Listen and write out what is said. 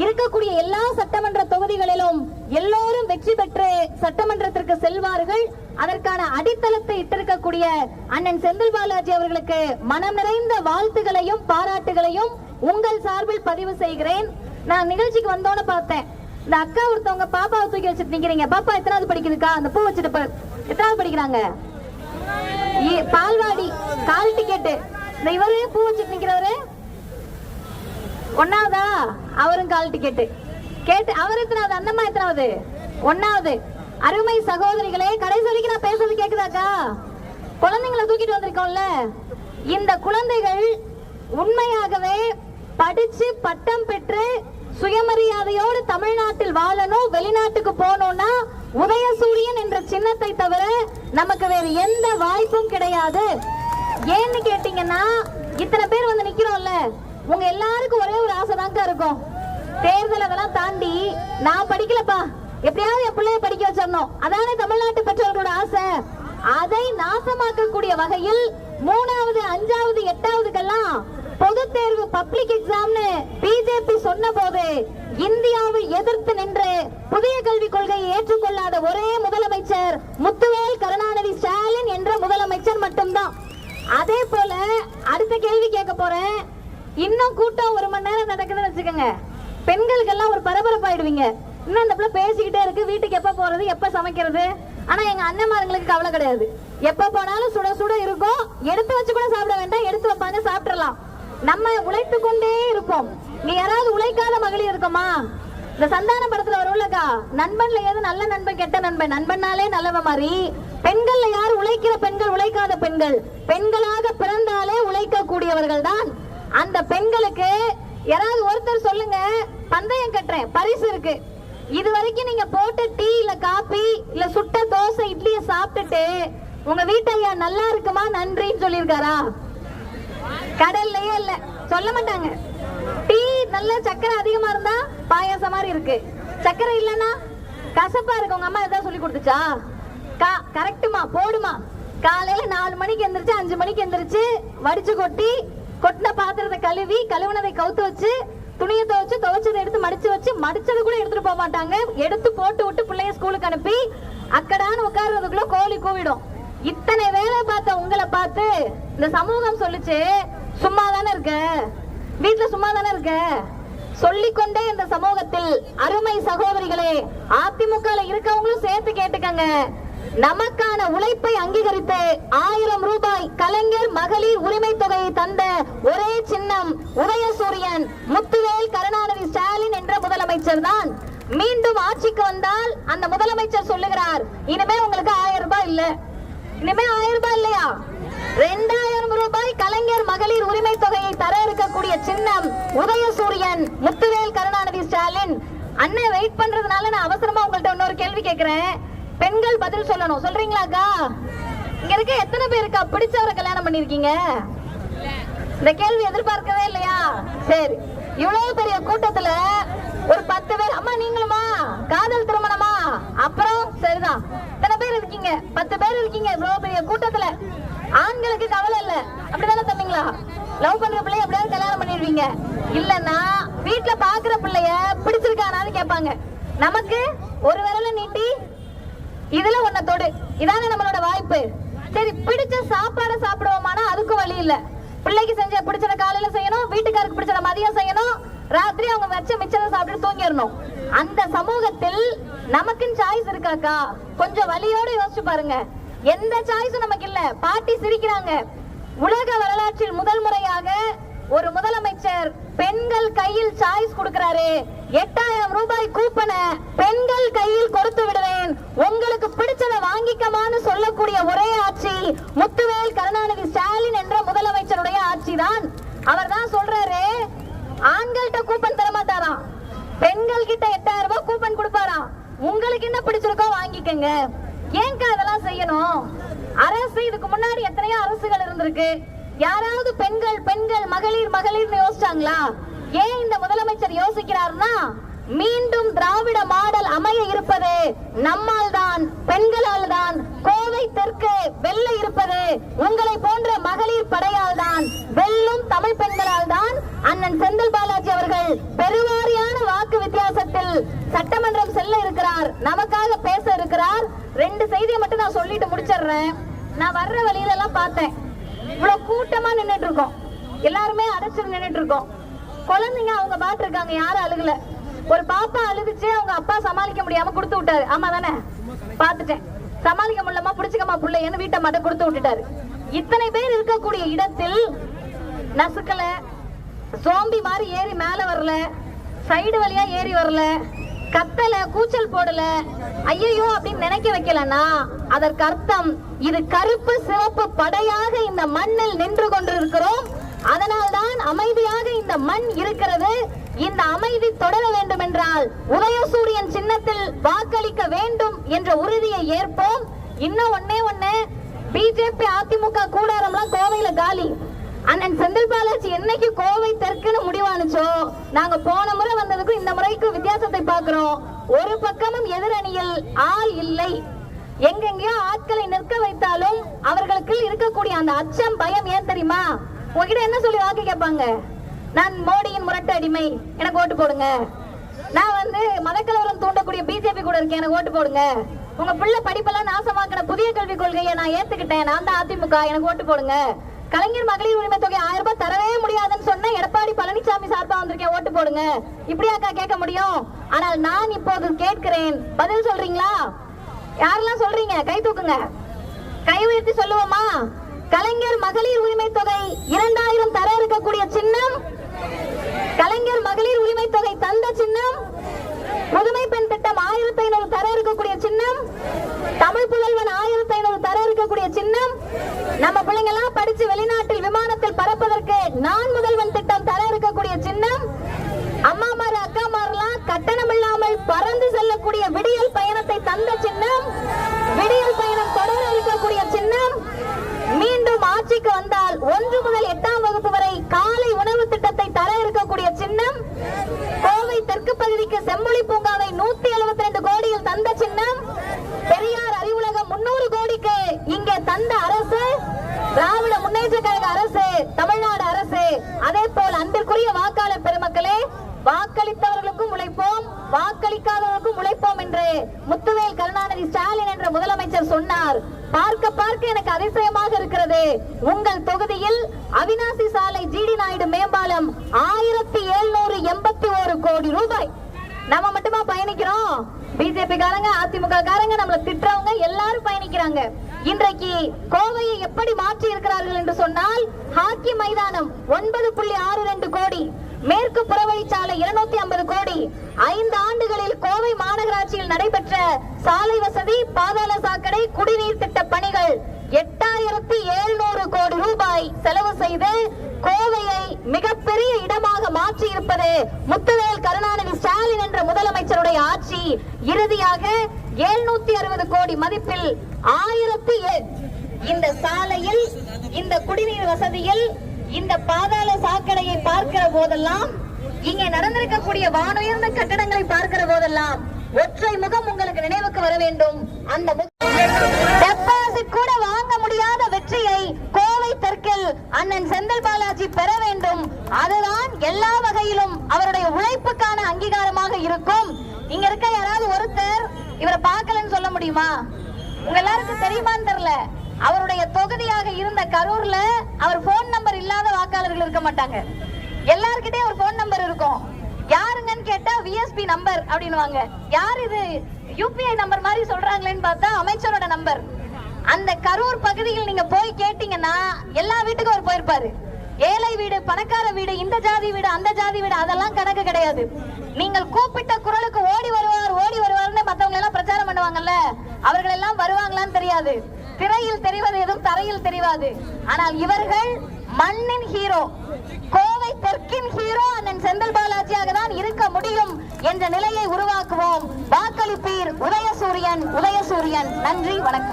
இருக்கக்கூடிய எல்லா சட்டமன்ற தொகுதிகளிலும் எல்லோரும் வெற்றி பெற்று சட்டமன்றத்திற்கு செல்வார்கள். அதற்கான அடித்தளத்தை இட்டிருக்கக்கூடிய அண்ணன் செந்தில் பாலாஜி அவர்களுக்கு மனம் நிறைந்த வாழ்த்துகளையும் பாராட்டுகளையும் உங்கள் சார்பில் பதிவு செய்கிறேன். நான் நிகழ்ச்சிக்கு வந்தோன்னு பார்த்தேன், இந்த அக்கா ஒருத்தவங்க பாப்பாவை தூக்கி வச்சுட்டு நிக்கிறீங்க. பாப்பா எத்தனாவது படிக்குதுக்கா? அந்த பூ வச்சுட்டு எத்தனாவது படிக்கிறாங்க? பால்வாடி. கால் டிக்கெட். இந்த இவரு பூ வச்சுட்டு நிக்கிறவரு ஒன்னாவதா? அவரும் கால் டிக்கெட் கேட்டு. அவர் எத்தனாவது? அந்தம்மா எத்தனாவது? ஒன்னாவது. அருமை சகோதரிகளே, கடைசி வரைக்கும் நான் பேசுறது கேக்குதாக்கா? குழந்தைங்களை தூக்கிட்டு வந்திருக்கோம்ல, இந்த குழந்தைகள் உண்மையாகவே படிச்சு பட்டம் பெற்று சுயமரியாதையோடு தமிழ்நாட்டில் வாழணும். வெளிநாட்டுக்கு போனோம்னா உதயசூரியன் என்ற சின்னத்தை தவிர நமக்கு வேற எந்த வாய்ப்பும் கிடையாது. ஏன்னு கேட்டீங்கன்னா, இத்தனை பேர் வந்து நிக்கிறோம்ல, உங்க எல்லாருக்கும் ஒரே ஒரு ஆசை தாங்க இருக்கும். தேர்தல் அதெல்லாம் தாண்டி நான் படிக்கலப்பா, எப்படியாவது என் பிள்ளைய படிக்க வச்சிடணும், அதானே தமிழ்நாட்டு பெற்றோர்களோட ஆசை. அதை நாசமாக்கக்கூடிய வகையில் 3வது 5வது 8வதுக்கெல்லாம் பொது தேர்வு பப்ளிக் எக்ஸாம்னு பிஜேபி சொன்ன போது இந்தியாவை எதிர்த்து நின்று புதிய கல்விக் கொள்கையை ஏற்றுக்கொள்ளாத ஒரே முதலமைச்சர் முத்துவேல் கருணாநிதி ஸ்டாலின் என்ற முதலமைச்சர் மட்டும்தான். அதே போல அடுத்த கேள்வி கேட்க போறேன். இன்னும் கூட்டம் 1 மணி நேரம் நடக்குதுன்னு வச்சுக்கோங்க, பெண்களுக்கெல்லாம் ஒரு பரபரப்பாயிடுவீங்க. இன்னும் அந்த பிள்ளை பேசிக்கிட்டே இருக்கு, வீட்டுக்கு எப்ப போறது, எப்ப சமைக்கிறது. ஆனா எங்க அண்ணன்மார்களுக்கு கவலை கிடையாது. எப்ப போனாலும் சுட சுட இருக்கும், எடுத்து வச்சு கூட சாப்பிட வேண்டாம், எடுத்து வைப்பாங்க, சாப்பிடலாம். நம்ம உழைத்து கொண்டே இருப்போம். நீ யாராவது உழைக்காத மகளிர் இருக்குமா? இந்த சந்தான படத்துல வரும்லக்கா, நண்பன்ல ஏது நல்ல நண்பன் கெட்ட நண்பன், நண்பனாலே நல்லவ மாதிரி பெண்கள்ல யார் உழைக்கிற பெண்கள், உழைக்காத பெண்கள், பெண்களாக பிறந்தாலே உழைக்க கூடியவர்கள் தான். அந்த பெண்களுக்கு யாராவது ஒருத்தர் சொல்லுங்க, பந்தயம் கட்டுறேன், பரிசு இருக்கு. இது வரைக்கும் நீங்க போட்ட டீ இல்ல காபி இல்ல சுட்ட தோசை இட்லிய சாப்பிட்டுட்டு உங்க வீட்டையா நல்லா இருக்குமா நன்றின்னு சொல்லிருக்காரா? கடல்லையே இல்ல, சொல்ல மாட்டாங்க. டீ நல்ல சக்கரை அதிகமா இருந்தா பாயாசம் மாதிரி இருக்கு, சக்கரை இல்லன்னா கசப்பா இருக்கு. உங்க அம்மா ஏதாவது சொல்லி கொடுத்துச்சா? கரெக்டுமா போடுமா. காலையில 4 மணிக்கு எந்திரிச்சு 5 மணிக்கு எந்திரிச்சு வடிச்சு கொட்டி கொட்டின பாத்திரத்தை கழுவி கழுவுனதை கவுத்து வச்சு துணியை துவைச்சு துவைச்சதை எடுத்து மடிச்சு வச்சு மடிச்சது கூட எடுத்துட்டு போக மாட்டாங்க. எடுத்து போட்டு விட்டு பிள்ளைய ஸ்கூலுக்கு அனுப்பி அக்கடான்னு உட்கார்றதுக்குள்ள கோழி கூவிடும். இத்தனை வேலை பார்த்த உங்களை பார்த்து இந்த சமூகம் சொல்லிச்சு, சும்மா தானே இருக்க, வீட்டுல சும்மா தானே இருக்க. சொல்லிக்கொண்டே இந்த சமூகத்தில் அருமை சகோதரிகளே, அதிமுக இருக்கவங்களும் சேர்த்து கேட்டுக்கங்க. நமக்கான உழைப்பை அங்கீகரித்து 1000 ரூபாய் கலைஞர் மகளிர் உரிமை தொகையை தந்த ஒரே சின்னம் உதயசூரியன் முத்துவேல் கருணாநிதி ஸ்டாலின் என்ற முதலமைச்சர் தான். மீண்டும் ஆட்சிக்கு வந்தால் அந்த முதலமைச்சர் சொல்லுகிறார், இனிமே உங்களுக்கு 1000 ரூபாய் இல்ல. இனிமே 1000 ரூபாய் இல்லையா, 2000 ரூபாய் கலைஞர் மகளிர் உரிமை தொகையை தர இருக்கக்கூடிய சின்னம் உதயசூரியன் முத்துவேல் கருணாநிதி ஸ்டாலின். அண்ணன் வெயிட் பண்றதுனால நான் அவசரமா உங்கள்ட்ட இன்னொரு கேள்வி கேட்கிறேன், பெண்கள் பதில் சொல்லணும். சொல்றீங்களாக்கா? இங்க இருக்க எத்தனை பேருக்கா பிடிச்சவரை கல்யாணம் பண்ணிருக்கீங்க? இந்த கேள்வி எதிர்பார்க்கவே இல்லையா? சரி, இவ்வளவு பெரிய கூட்டத்துல ஒரு 10 பேர், அம்மா நீங்களுமா காதல் திருமணமா? அப்புறம் சரிதான், இத்தனை பேர் இருக்கீங்க, 10 பேர் இருக்கீங்க இவ்வளவு பெரிய கூட்டத்துல. ஆண்களுக்கு கவலை இல்ல, அப்படிதானே தம்பிங்களா? லவ் பண்ற பிள்ளைய எப்படியாவது கல்யாணம் பண்ணிடுவீங்க. இல்லன்னா வீட்டுல பாக்குற பிள்ளைய பிடிச்சிருக்கானான்னு கேட்பாங்க. நமக்கு ஒரு விரல நீட்டி இதுல ஒன்ன தொடு, இதானே நம்மளோட வாய்ப்பு. சரி, பிடிச்ச சாப்பாட சாப்பிடுவோமானா அதுக்கும் வழி இல்ல. பிள்ளைக்கு செஞ்ச பிடிச்சத காலையில செய்யணும், வீட்டுக்காருக்கு பிடிச்சத மதியம் செய்யணும், ராத்திரி அவங்க வச்ச மிச்சத்தை சாப்பிட்டு தூங்கிடணும். அந்த சமூகத்தில் நமக்குன்னு சாய்ஸ் இருக்காக்கா? கொஞ்சம் வலியோட யோசிச்சு பாருங்க. எந்த சாய்ஸும் நமக்கு இல்ல. பாட்டி சிரிக்கிறாங்க. உலக வரலாற்றில் முதல் முறையாக ஒரு முதலமைச்சர் பெண்கள் கையில் சாய்ஸ் கொடுக்கிறாரு. 8000 ரூபாய் கூப்பனை பெண்கள் கையில் கொடுத்து விடுவேன், உங்களுக்கு பிடிச்சதை வாங்கிக்கமான்னு சொல்லக்கூடிய ஒரே ஆட்சி முத்துவேல் கருணாநிதி ஸ்டாலின் என்ற முதலமைச்சருடைய ஆட்சி தான். அவர் தான் சொல்றாரு, ஆண்கள்கிட்ட கூப்பன் தர மாட்டாராம், பெண்கள் கிட்ட 8000 ரூபாய் கூப்பன் கொடுப்பாராம். உங்களுக்கு என்ன பிடிச்சிருக்கோ வாங்கிக்கங்க. ஏங்க அதெல்லாம் செய்யணும்? அரசு இதுக்கு முன்னாடி எத்தனையோ அரசுகள் இருந்திருக்கு. யாராவது பெண்கள் பெண்கள் மகளிர் மகளிர்னு யோசிச்சாங்களா? ஏன் இந்த முதலமைச்சர் யோசிக்கிறார்னா, மீண்டும் திராவிட மாடல் அமைய இருப்பது நம்மால் தான், பெண்களால் தான். கோவை தெற்கு வெல்ல இருப்பது உங்களை போன்ற மகளிர் படையால் தான், வெல்லும் தமிழ் பெண்களால் தான். அண்ணன் செந்தில் பாலாஜி அவர்கள் பெருவாரியான வாக்கு அவர்கள் சட்டமன்றம் செல்ல இருக்கிறார், நமக்காக பேச இருக்கிறார். 2 செய்தியை மட்டும் நான் சொல்லிட்டு முடிச்சிடுறேன். நான் வர்ற வழியில எல்லாம் பார்த்தேன், இவ்வளவு கூட்டமா நின்னுட்டு இருக்கோம், எல்லாருமே அடைச்சு நின்னுட்டு இருக்கோம். குழந்தைங்க அவங்க பாட்டு இருக்காங்க, யாரும் அழுகல. ஒரு பாப்பா அழுதுச்சு, அவங்க அப்பா சமாளிக்க முடியாம கொடுத்து விட்டாரு. ஆமா தானே, பாத்துட்டேன். சமாளிக்க முடியலமா, புடிச்சுக்கமா புள்ளையன்னு வீட்டை மட்டும் கொடுத்து விட்டுட்டாரு. இத்தனை பேர் இருக்கக்கூடிய இடத்தில் நசுக்கல, சோம்பி மாதிரி ஏறி மேல வரல, சைடு வழியா ஏறி வரல, கத்தல, கூச்சல் போடல, ஐயோ அப்படின்னு நினைக்க வைக்கலன்னா அதற்கு அர்த்தம் இது கருப்பு சிவப்பு படையாக இந்த மண்ணில் நின்று கொண்டிருக்கிறோம். அதனால்தான் அமைதியாக இந்த மண் இருக்கிறது. இந்த அமைதி தொடர வேண்டும் என்றால் உதயசூரியன் சின்னத்தில் வாக்களிக்க வேண்டும் என்ற உறுதியை ஏற்போம். இன்னும் ஒண்ணே, பிஜேபி அதிமுக கூடாரம்லாம் கோவையில காலி. அண்ணன் செந்தில் பாலாஜி என்னைக்கு கோவை தெற்குன்னு முடிவானுச்சோ, நாங்க போன முறை வந்ததுக்கும் இந்த முறைக்கு வித்தியாசத்தை பார்க்கிறோம். ஒரு பக்கமும் எதிரணியில் ஆள் இல்லை. எங்கெங்கயோ ஆட்களை நிற்க வைத்தாலும் அவர்களுக்கு இருக்கக்கூடிய அந்த அச்சம், பயம் ஏன் தெரியுமா? உங்ககிட்ட என்ன சொல்லி வாக்கு கேட்பாங்க? நான் மோடியின் முரட்டு அடிமை, எனக்கு ஓட்டு போடுங்க. நான் மதக்கலவரம் தூண்டக்கூடிய பிஜேபி கூட இருக்கேன், எனக்கு ஓட்டு போடுங்க. உங்க பிள்ளை படிப்பெல்லாம் நாசமாக்கின புதிய கல்விக் கொள்கையை நான் ஏத்துக்கிட்டேன், நான் தான் அதிமுக, எனக்கு ஓட்டு போடுங்க. கலைஞர் மகளிர் உரிமை தொகை 1000 ரூபாய் தரவே முடியாதுன்னு சொன்ன எடப்பாடி பழனிசாமி சார்பா வந்திருக்கேன், ஓட்டு போடுங்க. இப்படியாக்கா கேட்க முடியும்? ஆனால் நான் இப்போது கேட்கிறேன், பதில் சொல்றீங்களா? யாரெல்லாம் சொல்றீங்க? கை தூக்குங்க, கை உயர்த்தி சொல்லுவோமா? கலைஞர் மகளிர் உரிமை தொகை 2000 தர இருக்கக்கூடிய சின்னம், கலைஞர் மகளிர் உரிமை தொகை தந்த சின்னம், புதுமை பெண் திட்டம் 1500 தர இருக்கக்கூடிய சின்னம், தமிழ் புதல்வன் 1500 தர இருக்கக்கூடிய சின்னம், நம்ம பிள்ளைங்க எல்லாம் படிச்சு வெளிநாட்டில் விமானத்தில் பறப்பதற்கு நான் முதல்வன் திட்டம் தர இருக்கக்கூடிய சின்னம், அம்மாமார் அக்காமாரெல்லாம் கட்டணம் இல்லாமல் பறந்து செல்லக்கூடிய விடியல் பயணத்தை தந்த சின்னம், விடியல் பயணம் தொடர இருக்கக்கூடிய சின்னம், மீண்டும் ஆட்சிக்கு வந்தால் 1 முதல் 8ஆம் வகுப்பு வரை காலை உணவு திட்டத்தை தர இருக்கக்கூடிய சின்னம், கோவை தெற்கு பகுதிக்கு செம்மொழி பூங்காவை 172 கோடியில் தந்த சின்னம், பெரியார் அறிவுலகம் 300 கோடிக்கு இங்கே தந்த அரசு திராவிட முன்னேற்ற கழக அரசு, தமிழ்நாடு அரசு. அதே போல் அன்பிற்குரிய வாக்காளர் பெருமக்களே, வாக்களித்தவர்களுக்கும் உழைப்போம், வாக்களிக்காதவர்களுக்கும் உழைப்போம் என்று முத்துவேல் கருணாநிதி ஸ்டாலின் என்ற முதலமைச்சர் சொன்னார். பார்க்க எனக்கு அதிசயமாக இருக்கிறது. உங்கள் தொகுதியில் அவினாசி சாலை ஜிடி நாயுடு மேம்பாலம் 1781 கோடி ரூபாய். நம்ம மட்டுமா பயணிக்கிறோம்? பிஜேபி காரங்க, அதிமுக காரங்க, நம்மள திட்டுறவங்க எல்லாரும் பயணிக்கிறாங்க. இன்றைக்கு கோவையை எப்படி மாற்றி இருக்கிறார்கள் என்று சொன்னால், ஹாக்கி மைதானம் 9.62 கோடி, மேற்கு புறவழிச்சாலை 250 கோடி, 5 ஆண்டுகளில் கோவை மாநகராட்சியில் நடைபெற்ற சாலை வசதி, பாதாள சாக்கடை, குடிநீர் திட்ட பணிகள் 8700 கோடி ரூபாய் செலவு செய்து கோவையை மிகப்பெரிய இடமாக மாற்றி இருப்பது முத்துவேல் கருணாநிதி ஸ்டாலின் என்ற முதலமைச்சருடைய ஆட்சி. இறுதியாக 760 கோடி மதிப்பில் 1007 இந்த சாலையில், இந்த குடிநீர் வசதியில், இந்த பாதாள சாக்கடையை பார்க்கிற போதெல்லாம், இங்கே நடந்திருக்கக்கூடிய வானுயர்ந்த கட்டடங்களை பார்க்கிற போதெல்லாம் ஒற்றை முகம் உங்களுக்கு நினைவுக்கு வர வேண்டும். அந்த டெபாசிட் கூட வாங்க முடியாத வெற்றியை கோவை தெற்கில் அண்ணன் செந்தில் பாலாஜி பெற வேண்டும். அதுதான் எல்லா வகையிலும் அவருடைய உழைப்புக்கான அங்கீகாரமாக இருக்கும். இங்க இருக்க யாராவது ஒருத்தர் இவரை பார்க்கலன்னு சொல்ல முடியுமா? உங்க எல்லாருக்கும் தெரியுமான்னு தெரியல, அவருடைய தொகுதியாக இருந்த கரூர்ல அவர் போன் நம்பர் இல்லாத வாக்காளர்கள் இருக்க மாட்டாங்க. எல்லார்கிட்டயும் ஒரு போன் நம்பர் இருக்கும். யாருங்கன்னு கேட்டா விஎஸ்பி நம்பர் அப்படின்னுவாங்க. யார் இது யூபிஐ நம்பர் மாதிரி சொல்றாங்களேன்னு பார்த்தா அமைச்சரோட நம்பர். அந்த கரூர் பகுதியில் நீங்க போய் கேட்டீங்கன்னா எல்லா வீட்டுக்கும் அவர் போயிருப்பாரு. ஏழை வீடு, பணக்கார வீடு, இந்த ஜாதி வீடு, அந்த ஜாதி வீடு, அதெல்லாம் கணக்கு கிடையாது. நீங்கள் கூப்பிட்ட குரலுக்கு ஓடி வருவார்னு மத்தவங்க எல்லாம் பிரச்சாரம் பண்ணுவாங்கல்ல, அவர்கள் எல்லாம் வருவாங்களான்னு தெரியாது. திரையில் தெரிவது எதுவும் தரையில் தெரியாது. ஆனால் இவர்கள் மண்ணின் ஹீரோ, கோவை தெற்கின் ஹீரோ அண்ணன் செந்தில் பாலாஜியாக தான் இருக்க முடியும் என்ற நிலையை உருவாக்குவோம். வாக்களிப்பீர் உதயசூரியன். நன்றி, வணக்கம்.